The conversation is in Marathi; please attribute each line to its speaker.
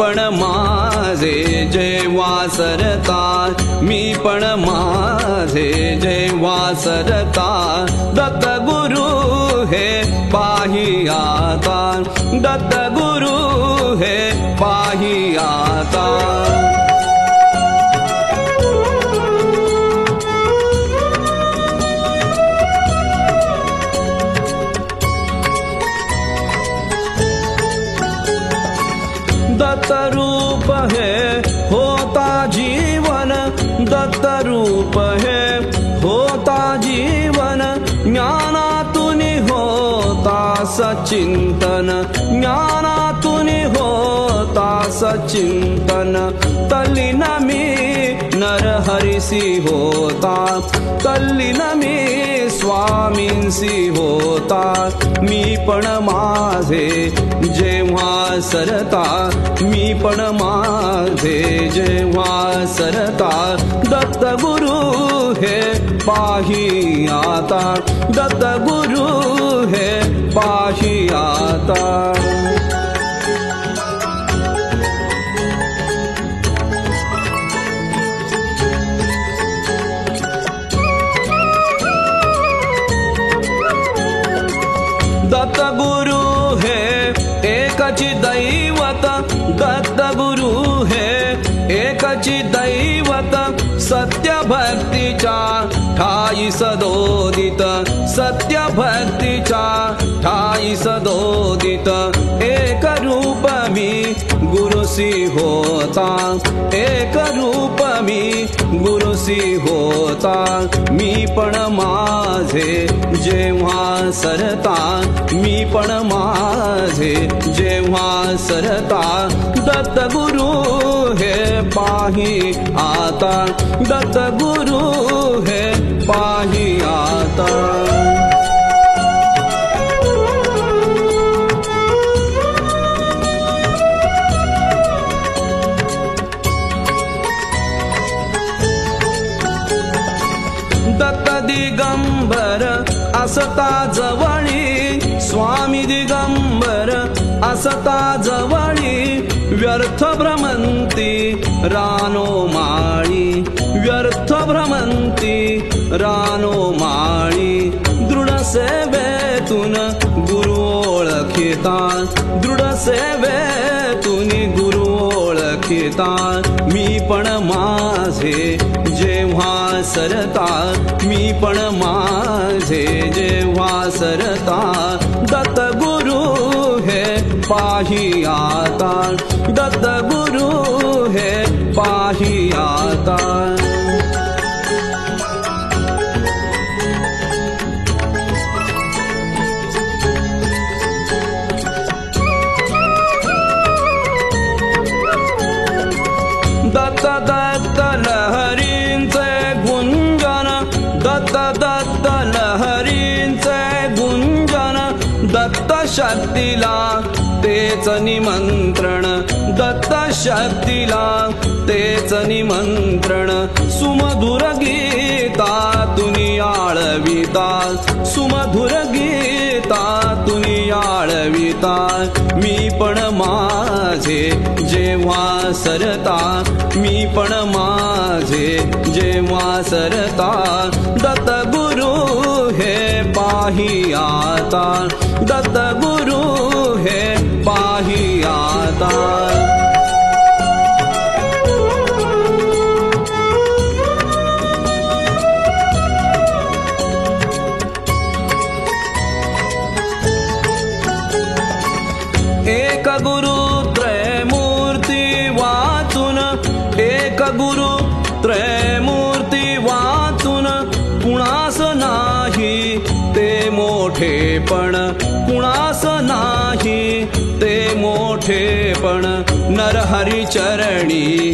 Speaker 1: पण माझे जेव्हा सरता, मी पण माझे जेव्हा सरता, दत्त गुरु हे पाही आता, दत्त गुरु हे पाही आता. दत्त रूप है होता जीवन, दत्त रूप है होता जीवन, ज्ञानातून होता सचिंतन, ज्ञानातून होता सचिंतन. तल्लीन मी नरहरिसी होता, तल्लीन मी स्वामींसी होता, मी पण माझे जेव्हा सरता, मी पण माझे जेव्हा सरता, दत्त गुरु हे पाही आता, दत्त गुरु हे पाही आता. दत्त गुरु हे एकची दैवत, दत्त गुरु हे एकची दैवत, सत्य भक्तीच्या ठाई सदोदित, सत्य भक्तीच्या ठाई सदोदित. एक रूप मी गुरुसी होता, एक रूप मी गुरुसी होता, मी पण माझे जेव्हा सरता, मी पण माझे जेव्हा सरता, दत्त गुरु हे पाही आता, दत्त गुरु हे पाही आता. दत्त दिगंबर असता जवळी, स्वामी दिगंबर असता जवळी, व्यर्थ भ्रमंती रानो माळी, व्यर्थ भ्रमंती रानो माळी. दृढ सेवेतून गुरु ओळखिता, दृढ सेवेतून गुरु ओळखिता, मी पण माझे जेव्हा सरता, मी पण माझे जेव्हा सरता, दत्त गुरु हे पाही आता, दत्त गुरु हे पाही आता. दत्त दत्त लहरींचे गुंजन, दत्त दत्त लहरींचे गुंजन, दत्त शक्तीला तेच निमंत्रण, दत्त शक्तीला तेच निमंत्रण. सुमधुर गीता तुनी आळविता, सुमधुर गीता तुनी आळविता, मी पण माझे जेव्हा सरता, मी पण माझे जेव्हा सरता, दत्त गुरु हे पाही आता, दत्त गुरु हे पाही आता. एक गुरु त्रयमूर्ती वाचून, एक गुरु त्रयमूर्ती वाचून, कुणास नाही ते मोठेपण, कुणास नाही ते मोठेपण. नरहरी चरणी